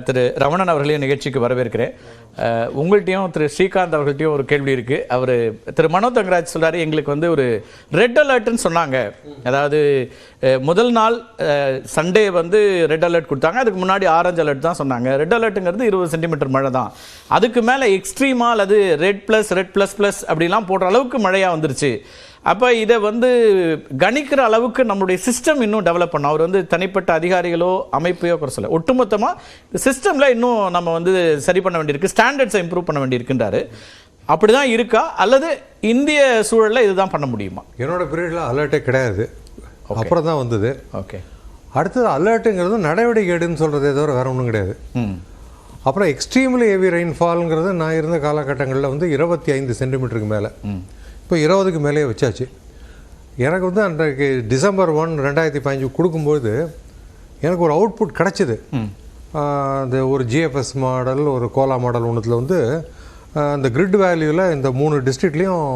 திரு ரமணன் அவர்களையும் நிகழ்ச்சிக்கு வரவேற்கிறேன். உங்கள்கிட்டையும் திரு ஸ்ரீகாந்த் அவர்கள்ட்டையும் ஒரு கேள்வி இருக்குது. அவர் திரு மனோ தங்கராஜ் சொல்கிறாரு, எங்களுக்கு வந்து ஒரு ரெட் அலர்ட்னு சொன்னாங்க. அதாவது முதல் நாள் சண்டே வந்து ரெட் அலர்ட் கொடுத்தாங்க. அதுக்கு முன்னாடி ஆரஞ்சு அலர்ட் தான் சொன்னாங்க. ரெட் அலர்ட்டுங்கிறது 20 சென்டிமீட்டர் மழை தான். அதுக்கு மேலே எக்ஸ்ட்ரீமாக அல்லது ரெட் ப்ளஸ் அப்படிலாம் போடுற அளவுக்கு மழையாக வந்துருச்சு. அப்போ இதை வந்து கணிக்கிற அளவுக்கு நம்மளுடைய சிஸ்டம் இன்னும் டெவலப் பண்ணோம். அவர் வந்து தனிப்பட்ட அதிகாரிகளோ அமைப்பையோ குறை சொல்ல, ஒட்டுமொத்தமாக சிஸ்டமில் இன்னும் நம்ம வந்து சரி பண்ண வேண்டியிருக்கு, ஸ்டாண்டர்ட்ஸை இம்ப்ரூவ் பண்ண வேண்டியிருக்குன்றாரு. அப்படி தான் இருக்கா அல்லது இந்திய சூழலில் இதுதான் பண்ண முடியுமா? என்னோட பீரியடில் அலர்ட்டே கிடையாது, அப்புறம் தான் வந்தது. ஓகே. அடுத்தது அலர்ட்டுங்கிறது நடவடிக்கை எடுன்னு சொல்கிறதே தவிர வேறு ஒன்றும் கிடையாது. அப்புறம் எக்ஸ்ட்ரீம்லி ஹெவி ரெயின்ஃபால்ங்கிறது நான் இருந்த காலகட்டங்களில் வந்து 25 சென்டிமீட்டருக்கு மேலே, இப்போ 20க்கு மேலேயே வச்சாச்சு. எனக்கு வந்து அன்றைக்கு டிசம்பர் 1, 2015 கொடுக்கும்போது எனக்கு ஒரு அவுட்புட் கிடச்சிது. அந்த ஒரு ஜிஎஃப்எஸ் மாடல், ஒரு கோலா மாடல் ஒன்றுத்தில் வந்து அந்த கிரிட் வேல்யூவில் இந்த 3 டிஸ்ட்ரிக்ட்லேயும்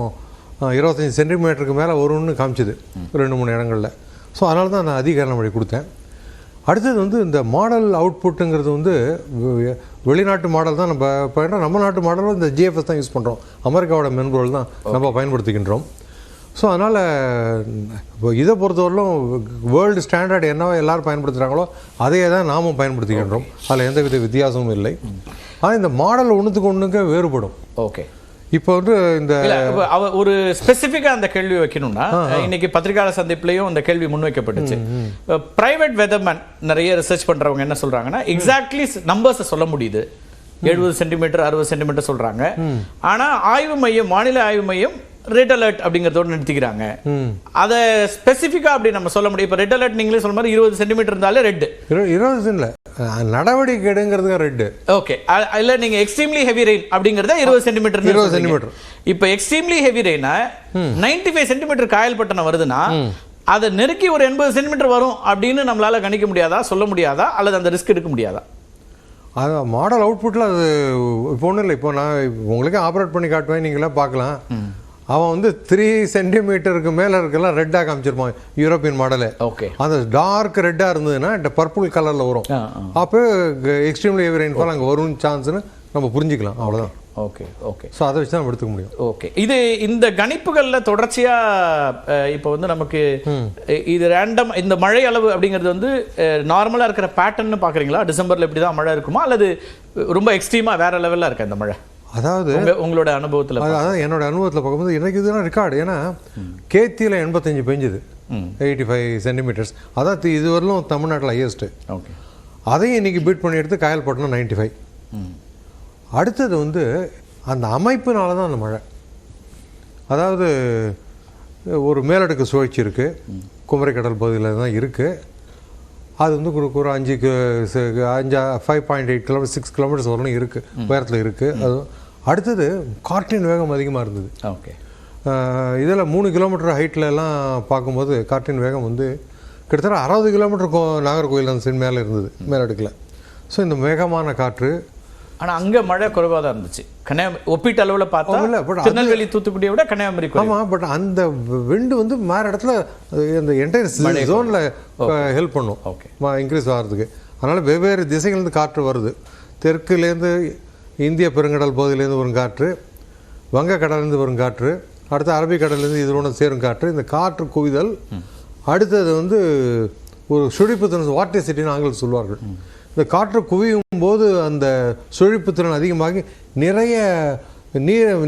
25 சென்டிமீட்டருக்கு மேலே வரும்னு காமிச்சிது 2-3 இடங்களில். ஸோ அதனால தான் நான் அதிக மழை கொடுத்தேன். அடுத்தது வந்து இந்த மாடல் அவுட்புட்டுங்கிறது வந்து வெளிநாட்டு மாடல் தான் நம்ம நாட்டு மாடலும் இந்த ஜிஎஃப்எஸ் தான் யூஸ் பண்ணுறோம். அமெரிக்காவோட மென்பொருள் தான் நம்ம பயன்படுத்திக்கின்றோம். ஸோ அதனால் இப்போ இதை பொறுத்தவரையிலும் வேர்ல்டு ஸ்டாண்டர்ட் என்னவோ எல்லோரும் பயன்படுத்துகிறாங்களோ அதையே தான் நாமும் பயன்படுத்திக்கின்றோம். அதில் எந்தவித வித்தியாசமும் இல்லை. ஆனால் இந்த மாடல் ஒன்றுத்துக்கு ஒன்றுக்கு வேறுபடும். ஓகே. இப்போ வந்து இந்த ஒரு ஸ்பெசிஃபிக்கா அந்த கேள்வி வைக்கணும்னா, இன்னைக்கு பத்திரிகையாளர் சந்திப்புலையும் இந்த கேள்வி முன்வைக்கப்பட்டுச்சு. பிரைவேட் வெதர்மேன் நிறைய ரிசர்ச் பண்றவங்க என்ன சொல்றாங்கன்னா, எக்ஸாக்ட்லி நம்பர்ஸ் சொல்ல முடியுது, 70 சென்டிமீட்டர் 60 சென்டிமீட்டர் சொல்றாங்க. ஆனா ஆய்வு மையம், மாநில ஆய்வு மையம் ரெட் அலர்ட் அப்படிங்கறதோட நிறுத்திக்கிறாங்க. அதை ஸ்பெசிஃபிக்கா அப்படி நம்ம சொல்ல முடியும். இப்போ ரெட் அலர்ட் நீங்களே சொல்ற மாதிரி 20 சென்டிமீட்டர் இருந்தாலே ரெட், 20 இல்லை நடவடிக்கை எடுங்கிறது ரெட். ஓகே. இல்ல நீங்க எக்ஸ்ட்ரீம்லி ஹெவி ரெயின் அப்படிங்கறத 20 சென்டிமீட்டர். இப்போ எக்ஸ்ட்ரீம்லி ஹெவி ரெயினா 95 சென்டிமீட்டர் காயல்பட்டணம் வருதுன்னா அதை நெருக்கி ஒரு 80 சென்டிமீட்டர் வரும் அப்படின்னு நம்மளால கணிக்க முடியாதா, சொல்ல முடியாதா, அல்லது அந்த ரிஸ்க் எடுக்க முடியாதா? அது மாடல் அவுட்புட்டில் அது இப்போ ஒன்றும் இல்லை. இப்போ நான் உங்களுக்கு ஆப்ரேட் பண்ணி காட்டுவேன், நீங்களாம் பார்க்கலாம். அவன் வந்து 3 சென்டிமீட்டருக்கு மேலே இருக்கலாம் ரெட்டாக காமிச்சிருப்பான் யூரோப்பியன் மாடலு. ஓகே. அந்த டார்க் ரெட்டாக இருந்ததுன்னா இந்த பர்பிள் கலரில் வரும். அப்போ எக்ஸ்ட்ரீம்லி ஹெவி ரெயின்ஃபால் அங்கே வரும் சான்ஸ்னு நம்ம புரிஞ்சுக்கலாம். அவ்வளோதான். ஓகே. ஓகே. ஸோ அதை வச்சு தான் நம்ம எடுத்துக்க முடியும். ஓகே. இது இந்த கணிப்புகளில் தொடர்ச்சியாக இப்போ வந்து நமக்கு இது ரேண்டம் இந்த மழை அளவு அப்படிங்கிறது வந்து நார்மலாக இருக்கிற பேட்டர்ன்னு பார்க்குறீங்களா? டிசம்பரில் இப்படி தான் மழை இருக்குமா அல்லது ரொம்ப எக்ஸ்ட்ரீமாக வேற லெவலில் இருக்கா இந்த மழை? அதாவது உங்களோட அனுபவத்தில், அதாவது என்னோட அனுபவத்தில் பார்க்கும்போது எனக்கு இதுதான் ரெக்கார்டு. ஏன்னா கேத்தியில் 85 பெஞ்சுது, 85 சென்டிமீட்டர்ஸ். அதான் இதுவரையிலும் தமிழ்நாட்டில் ஹையஸ்ட்டு. ஓகே. அதையும் இன்னைக்கு பீட் பண்ணி எடுத்து காயல்பட்டணம் 95. அடுத்தது வந்து அந்த அமைப்புனால தான் அந்த மழை. அதாவது ஒரு மேலடுக்கு சுழற்சி இருக்குது, குமரிக்கடல் பகுதியில் தான் இருக்குது. அது வந்து ஒரு 5.8 கிலோமீட்டர் 6 கிலோமீட்டர்ஸ் வரணும் இருக்குது, உயரத்தில் இருக்குது. அது அடுத்தது காற்றின் வேகம் அதிகமாக இருந்தது. ஓகே. இதில் 3 கிலோமீட்டர் ஹைட்லலாம் பார்க்கும்போது காற்றின் வேகம் வந்து கிட்டத்தட்ட 60 கிலோமீட்டர் நாகர்கோவில் அந்த சைடு மேலே இருந்தது, மேலடுக்கில். ஸோ இந்த வேகமான காற்று. ஆனால் அங்கே மழை குறைவாக தான் இருந்துச்சு ஒப்பீட்டு அளவில் பார்த்தா. இல்லை, பட் திருநெல்வேலி தூத்துக்குடியை விட கன்னியாகுமரி. ஆமாம், பட் அந்த விண்டு வந்து வேறு இடத்துல அந்த என்டையர் ஜோனில் ஹெல்ப் பண்ணும். ஓகே. இன்க்ரீஸ் ஆகிறதுக்கு. அதனால் வெவ்வேறு திசைகள்லேருந்து காற்று வருது. தெற்குலேருந்து இந்திய பெருங்கடல் பகுதியிலேருந்து வரும் காற்று, வங்கக்கடலேருந்து வரும் காற்று, அடுத்து அரபிக்கடலேருந்து இதோட சேரும் காற்று. இந்த காற்று குவிதல். அடுத்தது வந்து ஒரு சுழிப்பு திறன், வார்டிசிட்டின்னு ஆங்கிலம் சொல்வார்கள். இந்த காற்று குவியும் போது அந்த சுழிப்பு திறன் அதிகமாகி நிறைய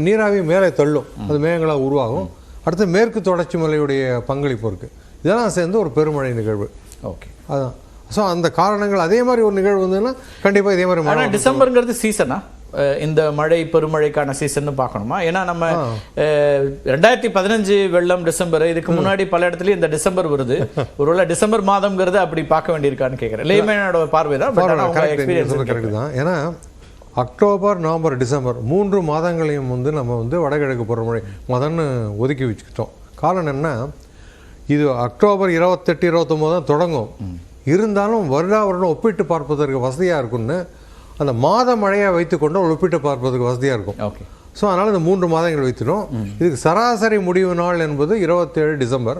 நீராவி மேலே தள்ளும், அது மேகங்களாக உருவாகும். அடுத்து மேற்கு தொடர்ச்சி மலையுடைய பங்களிப்பு இருக்குது. இதெல்லாம் சேர்ந்து ஒரு பெருமழை நிகழ்வு. ஓகே. அதான். ஸோ அந்த காரணங்கள் அதே மாதிரி ஒரு நிகழ்வு வந்ததுன்னா கண்டிப்பாக இதே மாதிரி மழை. டிசம்பருங்கிறது சீசனா, இந்த மழை பெருமழைக்கான சீசன் பார்க்கணுமா? ஏன்னா நம்ம 2015 வெள்ளம் டிசம்பர், இதுக்கு முன்னாடி பல இடத்துலயும் இந்த டிசம்பர் வருது. ஒருவேளை டிசம்பர் மாதம்ங்கிறது அப்படி பார்க்க வேண்டியிருக்கான்னு கேட்குறேன். லேமேனோட பார்வை தான். கரெக்ட் தான். ஏன்னா அக்டோபர், நவம்பர், டிசம்பர் 3 மாதங்களையும் வந்து நம்ம வந்து வடகிழக்கு பருவமழை மாதம்னு ஒதுக்கி வச்சுக்கிட்டோம். காரணம் என்ன, இது அக்டோபர் 28, 29 தான் தொடங்கும். இருந்தாலும் வருடம் ஒப்பிட்டு பார்ப்பதற்கு வசதியாக இருக்குன்னு அந்த மாத மழையாக வைத்துக்கொண்டு ஒப்பிட்டு பார்ப்பதற்கு வசதியாக இருக்கும். ஓகே. ஸோ அதனால் இந்த 3 மாதங்கள் வைத்திடும். இதுக்கு சராசரி முடிவு நாள் என்பது 27 டிசம்பர்.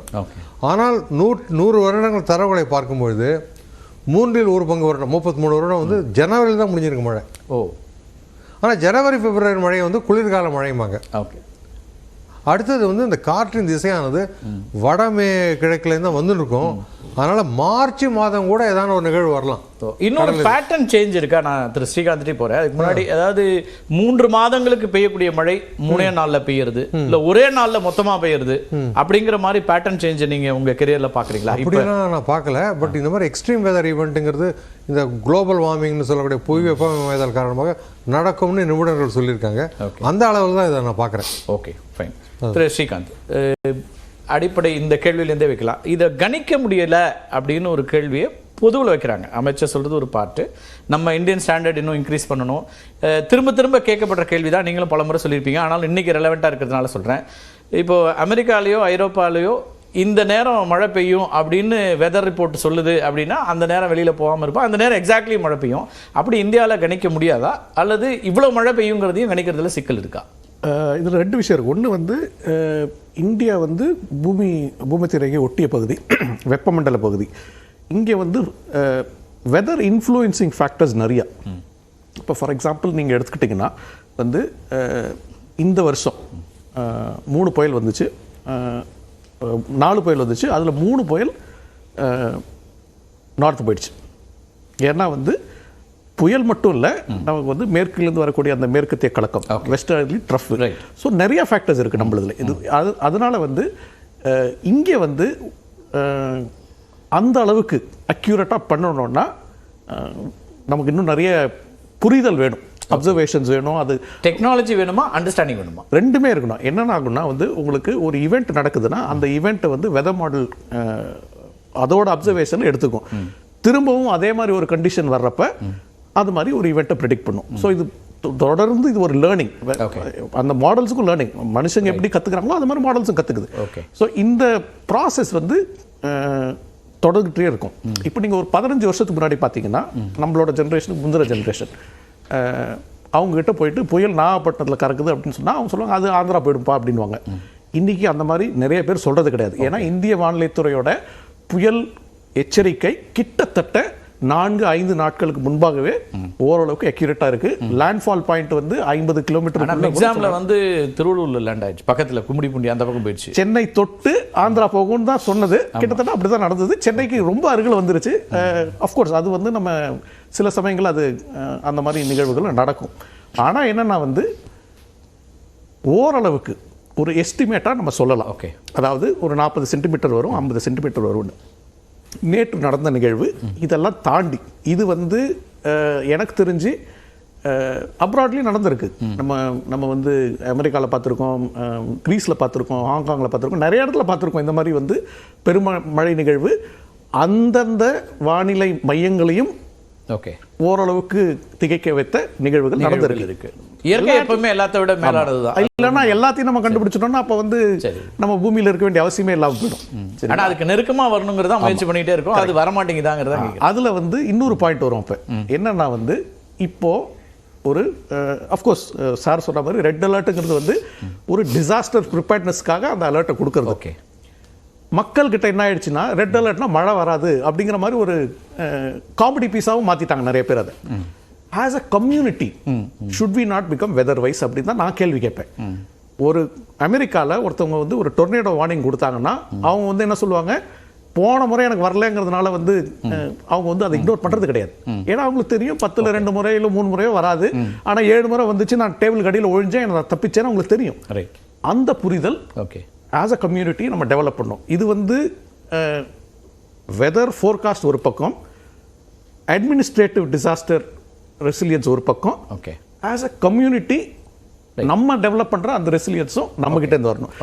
ஆனால் 100 வருடங்கள் தரவுகளை பார்க்கும்பொழுது மூன்றில் ஒரு பங்கு வருடம் 33 வருடம் வந்து ஜனவரியில் தான் முடிஞ்சிருக்கு மழை. ஓ, ஆனால் ஜனவரி பிப்ரவரி மழை வந்து குளிர்கால மழையுமாங்க. ஓகே. அடுத்தது வந்து இந்த காற்றின் திசையானது வடமே கிழக்குலேருந்து தான் வந்துட்டு இருக்கும். அதனால மார்ச் மாதம் கூட ஏதாவது ஒரு நிகழ்வு வரலாம். இன்னொரு பேட்டர்ன் சேஞ்ச் இருக்கா? நான் திரு ஸ்ரீகாந்த்ட்டே போறேன். அதுக்கு முன்னாடி அதாவது 3 மாதங்களுக்கு பெய்யக்கூடிய மழை 3 நாள்ல பெய்யுறது, இல்ல ஒரே நாள்ல மொத்தமா பெய்யுறது அப்படிங்கிற மாதிரி பேட்டர்ன் சேஞ்ச் நீங்க உங்க கெரியர்ல பாக்குறீங்களா? இப்படிலாம் நான் பார்க்கல. பட் இந்த மாதிரி எக்ஸ்ட்ரீம் வெதர் ஈவெண்ட்டுங்கிறது இந்த குளோபல் வார்மிங்னு சொல்லக்கூடிய புவி வெப்பமயமாதல் காரணமாக நடக்கும்னு நிபுணர்கள் சொல்லியிருக்காங்க. அந்த அளவில் தான் இதை நான் பார்க்குறேன். Okay, fine. திரு ஸ்ரீகாந்த், அடிப்படை இந்த கேள்வியிலேருந்தே வைக்கலாம். இதை கணிக்க முடியல அப்படின்னு ஒரு கேள்வியை பொதுவில் வைக்கிறாங்க. அமைச்சர் சொல்றது ஒரு பார்ட்டு. நம்ம இந்தியன் ஸ்டாண்டர்ட் இன்னும் இன்க்ரீஸ் பண்ணணும். திரும்ப திரும்ப கேட்கப்படுற கேள்வி தான். நீங்களும் பல முறை சொல்லியிருப்பீங்க. ஆனால் இன்னைக்கு ரெலவெண்ட்டாக இருக்கிறதுனால சொல்கிறேன். இப்போ அமெரிக்காலேயோ ஐரோப்பாலேயோ இந்த நேரம் மழை பெய்யும் அப்படின்னு வெதர் ரிப்போர்ட் சொல்லுது அப்படின்னா அந்த நேரம் வெளியில் போகாமல் இருப்போம். அந்த நேரம் எக்ஸாக்ட்லி மழை பெய்யும். அப்படி இந்தியாவில் கணிக்க முடியாதா, அல்லது இவ்வளோ மழை பெய்யுங்கிறதையும் கணிக்கிறதுல சிக்கல் இருக்கா? இதில் 2 விஷயம் இருக்குது. ஒன்று வந்து இந்தியா வந்து பூமி திரையை ஒட்டிய பகுதி, வெப்பமண்டல பகுதி. இங்கே வந்து வெதர் இன்ஃப்ளூயன்சிங் ஃபேக்டர்ஸ் நிறையா. இப்போ ஃபார் எக்ஸாம்பிள் நீங்கள் எடுத்துக்கிட்டிங்கன்னா வந்து இந்த வருஷம் 3 புயல் வந்துச்சு, 4 புயல் வந்துச்சு. அதில் 3 புயல் நார்த்து போயிடுச்சு. ஏன்னா வந்து புயல் மட்டும் இல்லை, நமக்கு வந்து மேற்கிலேருந்து வரக்கூடிய அந்த மேற்கத்திய கலக்கம், வெஸ்டர்லி ட்ரஃப். ஸோ நிறைய ஃபேக்டர்ஸ் இருக்குது நம்மளதுல. இது அதனால வந்து இங்கே வந்து அந்த அளவுக்கு அக்யூரேட்டாக பண்ணணும்னா நமக்கு இன்னும் நிறைய புரிதல் வேணும், அப்சர்வேஷன்ஸ் வேணும். அது டெக்னாலஜி வேணுமா, அண்டர்ஸ்டாண்டிங் வேணுமா? ரெண்டுமே இருக்கணும். என்னென்ன ஆகும்னா வந்து உங்களுக்கு ஒரு ஈவெண்ட் நடக்குதுன்னா அந்த ஈவெண்ட்டை வந்து வெதர் மாடல் அதோட அப்சர்வேஷன் எடுத்துக்கும். திரும்பவும் அதே மாதிரி ஒரு கண்டிஷன் வர்றப்ப அது மாதிரி ஒரு ஈவெண்ட்டை ப்ரெடிக்ட் பண்ணும். ஸோ இது தொடர்ந்து இது ஒரு லேர்னிங். அந்த மாடல்ஸுக்கும் லேர்னிங். மனுஷங்க எப்படி கற்றுக்குறாங்களோ அது மாதிரி மாடல்ஸும் கற்றுக்குது. ஸோ இந்த ப்ராசஸ் வந்து தொடர்ந்துகிட்டே இருக்கும். இப்போ நீங்கள் ஒரு 15 வருஷத்துக்கு முன்னாடி பார்த்தீங்கன்னா நம்மளோட ஜென்ரேஷனுக்கு முந்திர ஜென்ரேஷன் அவங்ககிட்ட போயிட்டு புயல் நாகப்பட்டினத்தில் கறக்குது அப்படின்னு சொன்னால் அவங்க சொல்லுவாங்க அது ஆந்திரா போயிடும்பா அப்படின்வாங்க. இன்றைக்கி அந்த மாதிரி நிறைய பேர் சொல்கிறது கிடையாது. ஏன்னா இந்திய வானிலைத்துறையோட புயல் எச்சரிக்கை கிட்டத்தட்ட 4-5 நாட்களுக்கு முன்பாகவே ஓரளவுக்கு அக்யூரேட்டாக இருக்கு. லேண்ட்ஃபால் பாயிண்ட் வந்து 50 கிலோமீட்டர். எக்ஸாம்பிள் வந்து திருவள்ளூர்ல லேண்ட் ஆயிடுச்சு, பக்கத்தில் கும்மிடிப்பூண்டி அந்த பக்கம் போயிடுச்சு. சென்னை தொட்டு ஆந்திரா போகும்னு தான் சொன்னது. கிட்டத்தட்ட அப்படி தான் நடந்தது. சென்னைக்கு ரொம்ப அருகில் வந்துருச்சு. அஃப்கோர்ஸ் அது வந்து நம்ம சில சமயங்கள் அது அந்த மாதிரி நிகழ்வுகள் நடக்கும். ஆனால் என்னன்னா வந்து ஓரளவுக்கு ஒரு எஸ்டிமேட்டாக நம்ம சொல்லலாம். ஓகே, அதாவது ஒரு 40 சென்டிமீட்டர் வரும், 50 சென்டிமீட்டர் வரும்னு. நேற்று நடந்த நிகழ்வு இதெல்லாம் தாண்டி இது வந்து எனக்கு தெரிஞ்சு அப்ராட்லேயும் நடந்திருக்கு. நம்ம வந்து அமெரிக்காவில் பார்த்துருக்கோம், கிரீஸில் பார்த்துருக்கோம், ஹாங்காங்கில் பார்த்துருக்கோம், நிறைய இடத்துல பார்த்துருக்கோம். இந்த மாதிரி வந்து பெருமழை நிகழ்வு அந்தந்த வானிலை மையங்களையும் ஓரளவுக்கு திகைக்க வைத்த நிகழ்வுகள் நடந்திருக்கு. இயற்கை எப்பவுமே எல்லாத்த விட மேலானதுதான். இல்லைன்னா எல்லாத்தையும் நம்ம கண்டுபிடிச்சிட்டோம்னா அப்போ வந்து நம்ம பூமியில் இருக்க வேண்டிய அவசியமே இல்லாமல் போயிடும். ஆனால் அதுக்கு நெருக்கமாக வரணுங்கிறதா முயற்சி பண்ணிகிட்டே இருக்கும். அது வரமாட்டேங்குதாங்கிறதா. அதில் வந்து இன்னொரு பாயிண்ட் வரும். அப்போ என்னன்னா வந்து இப்போ ஒரு அஃப்கோர்ஸ் சார் சொன்ன மாதிரி ரெட் அலர்ட்டுங்கிறது வந்து ஒரு டிசாஸ்டர் ப்ரிப்பேர்ட்னஸ்க்காக அந்த அலர்ட்டை கொடுக்கறது. ஓகே, மக்கள்கிட்ட என்ன ஆயிடுச்சுன்னா ரெட் அலர்ட்னா மழை வராது அப்படிங்கிற மாதிரி ஒரு காமெடி பீஸாகவும் மாற்றிட்டாங்க நிறைய பேர். அதை as a community should we not become weather wise அப்படின்னு தான் நான் கேள்வி கேட்பேன். ஒரு அமெரிக்காவில் ஒருத்தவங்க வந்து ஒரு டொர்னேடோ வார்னிங் கொடுத்தாங்கன்னா அவங்க வந்து என்ன சொல்லுவாங்க, போன முறை எனக்கு வரலங்கிறதுனால வந்து அவங்க வந்து அதை இக்னோர் பண்ணுறது கிடையாது. ஏன்னா அவங்களுக்கு தெரியும் 10ல் 2 முறை இல்லை 3 முறையோ வராது. ஆனால் 7 முறை வந்துச்சு, நான் டேபிள் கடியில் ஒழிஞ்சேன், நான் தப்பிச்சேன்னு அவங்களுக்கு தெரியும். அந்த புரிதல் ஓகே ஆஸ் அ கம்யூனிட்டி நம்ம டெவலப் பண்ணோம். இது வந்து வெதர் ஃபோர்காஸ்ட் ஒரு பக்கம், அட்மினிஸ்ட்ரேட்டிவ் டிசாஸ்டர் ரெசிலியன்ஸ் ஒரு பக்கம். ஓகே, ஆஸ் அ கம்யூனிட்டி நம்ம டெவலப் பண்ணுற அந்த ரெசிலியன்ஸும் நம்ம கிட்ட இருந்து வரணும்.